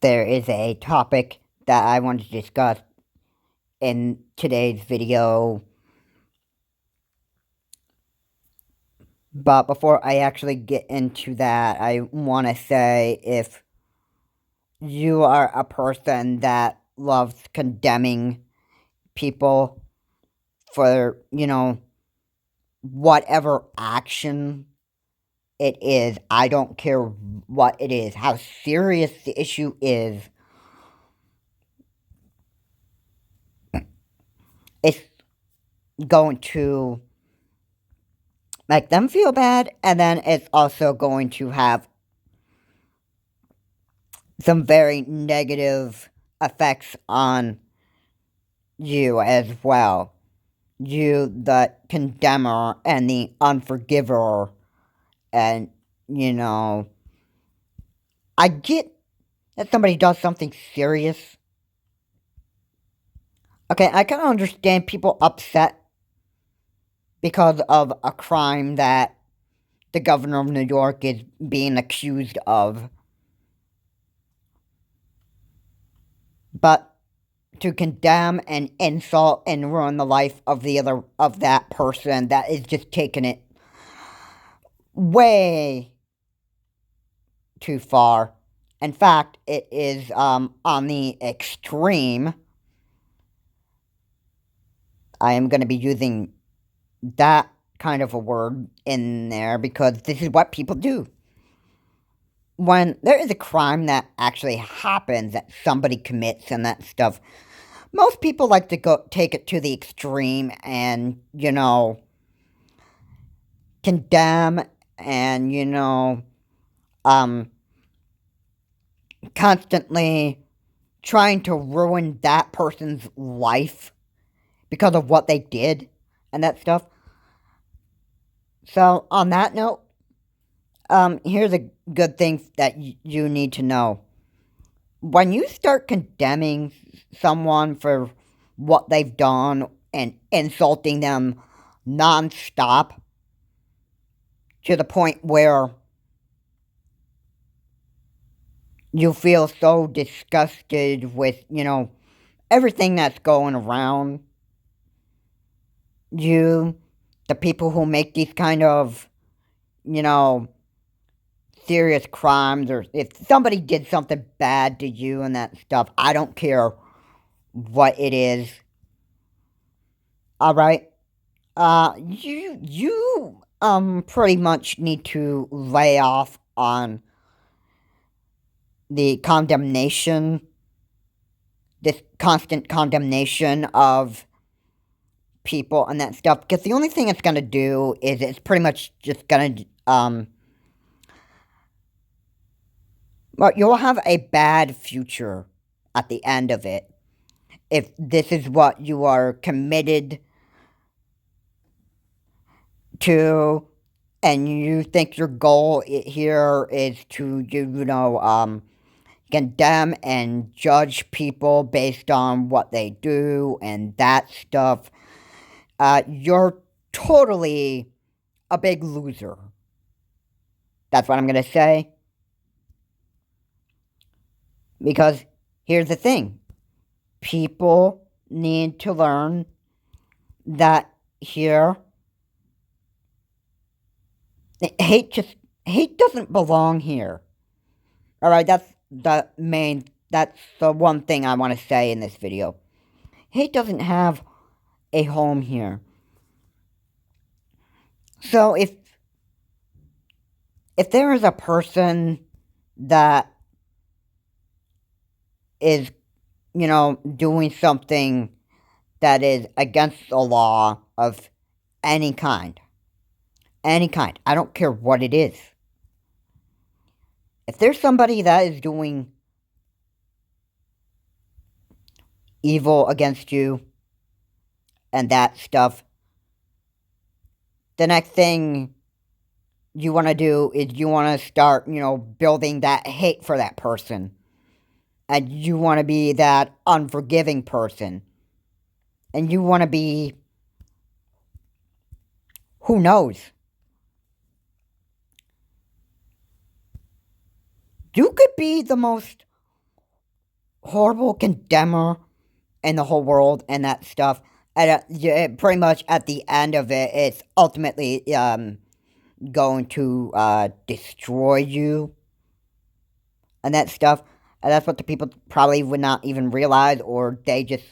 There is a topic that I want to discuss in today's video, but before I actually get into that, I want to say if you are a person that loves condemning people for, whatever action it is, I don't care what it is, how serious the issue is, it's going to make them feel bad, and then it's also going to have some very negative effects on you as well. You, the condemner, and the unforgiver, and, I get that somebody does something serious. Okay, I can understand people upset because of a crime that the governor of New York is being accused of. But to condemn and insult and ruin the life of that person, that is just taking it way too far. In fact, it is on the extreme. I am going to be using that kind of a word in there because this is what people do. When there is a crime that actually happens, that somebody commits and that stuff, most people like to go take it to the extreme and, condemn and, um, constantly trying to ruin that person's life because of what they did and that stuff. So, on that note, here's a good thing that you need to know. When you start condemning someone for what they've done and insulting them nonstop to the point where you feel so disgusted with, everything that's going around you, the people who make these kind of, you know, serious crimes, or if somebody did something bad to you and that stuff, I don't care what it is. All right? You pretty much need to lay off on the condemnation, this constant condemnation of people and that stuff, because the only thing it's gonna do is it's pretty much just gonna, well, you'll have a bad future at the end of it if this is what you are committed to, and you think your goal here is to, condemn and judge people based on what they do and that stuff. You're totally a big loser. That's what I'm going to say. Because here's the thing, people need to learn that here, hate doesn't belong here. All right, that's the one thing I want to say in this video. Hate doesn't have a home here. So if there is a person that is, doing something that is against the law of any kind, I don't care what it is. If there's somebody that is doing evil against you and that stuff, the next thing you want to do is you want to start, building that hate for that person. And you want to be that unforgiving person. And you want to be, who knows? You could be the most horrible condemner in the whole world and that stuff. And pretty much at the end of it, it's ultimately going to destroy you and that stuff. And that's what the people probably would not even realize, or they just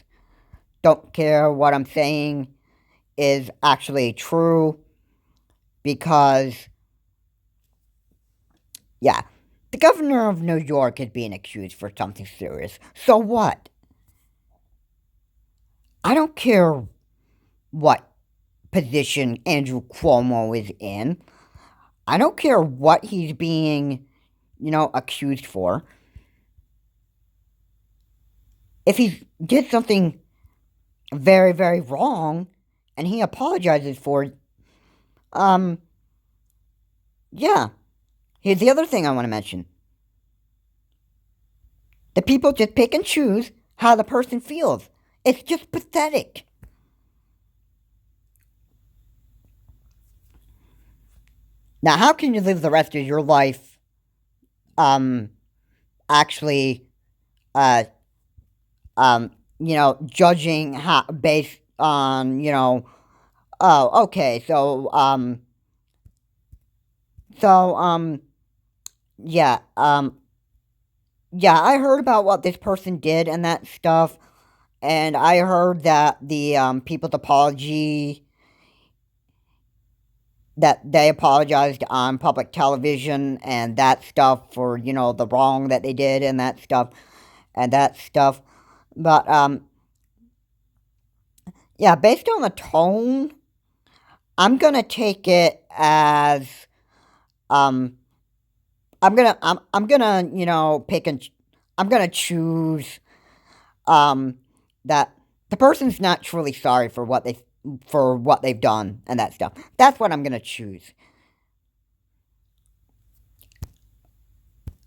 don't care what I'm saying is actually true because, yeah, the governor of New York is being accused for something serious. So what? I don't care what position Andrew Cuomo is in. I don't care what he's being, accused for. If he did something very, very wrong and he apologizes for it, um, yeah. Here's the other thing I want to mention. The people just pick and choose how the person feels. It's just pathetic. Now, how can you live the rest of your life, um, actually, uh, judging how, based on, oh, okay, so, yeah, yeah, I heard about what this person did and that stuff, and I heard that the, people's apology, that they apologized on public television and that stuff for, the wrong that they did and that stuff. But, yeah, based on the tone, I'm gonna take it as, um, I'm gonna, pick and, I'm gonna choose, um, that the person's not truly sorry for what they've done and that stuff. That's what I'm gonna choose.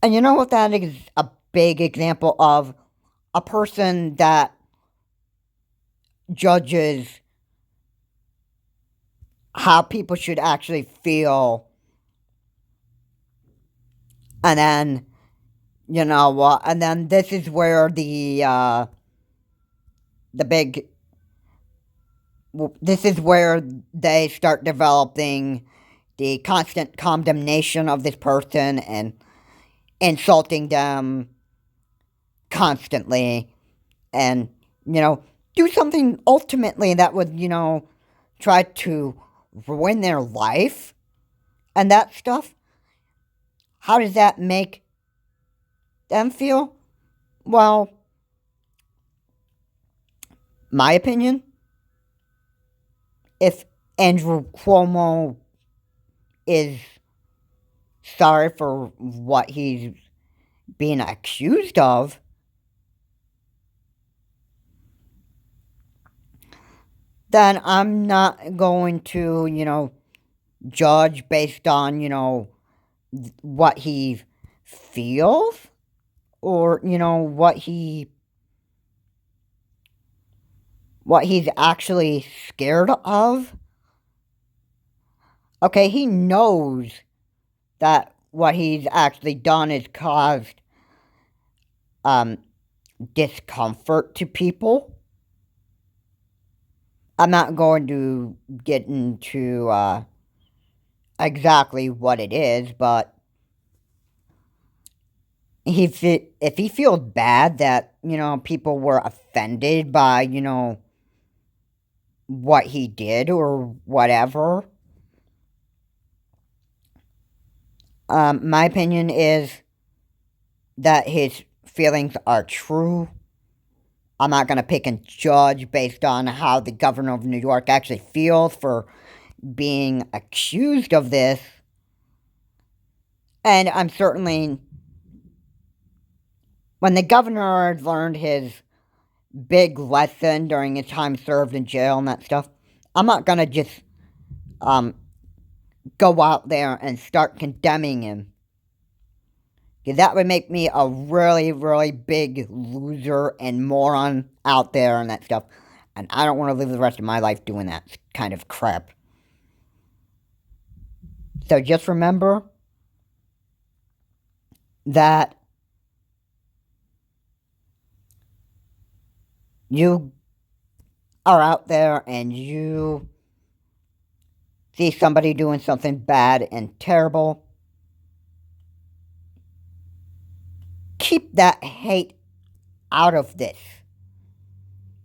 And you know what that is a big example of? A person that judges how people should actually feel, and then, you know what, and then this is where the big, this is where they start developing the constant condemnation of this person and insulting them constantly, and, you know, do something ultimately that would, try to ruin their life and that stuff. How does that make them feel? Well, my opinion, if Andrew Cuomo is sorry for what he's being accused of, then I'm not going to, judge based on, what he feels, or, what he's actually scared of. Okay, he knows that what he's actually done has caused, um, discomfort to people. I'm not going to get into, exactly what it is, but if he feels bad that, people were offended by, what he did or whatever, my opinion is that his feelings are true. I'm not going to pick and judge based on how the governor of New York actually feels for being accused of this. And I'm certainly, when the governor learned his big lesson during his time served in jail and that stuff, I'm not going to just, um, go out there and start condemning him. Because that would make me a really, really big loser and moron out there and that stuff. And I don't want to live the rest of my life doing that kind of crap. So just remember that you are out there and you see somebody doing something bad and terrible, keep that hate out of this.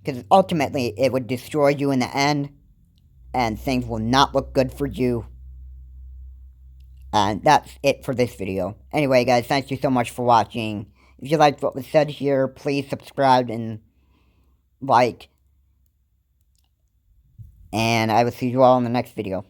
Because ultimately, it would destroy you in the end, and things will not look good for you. And that's it for this video. Anyway, guys, thank you so much for watching. If you liked what was said here, please subscribe and like. And I will see you all in the next video.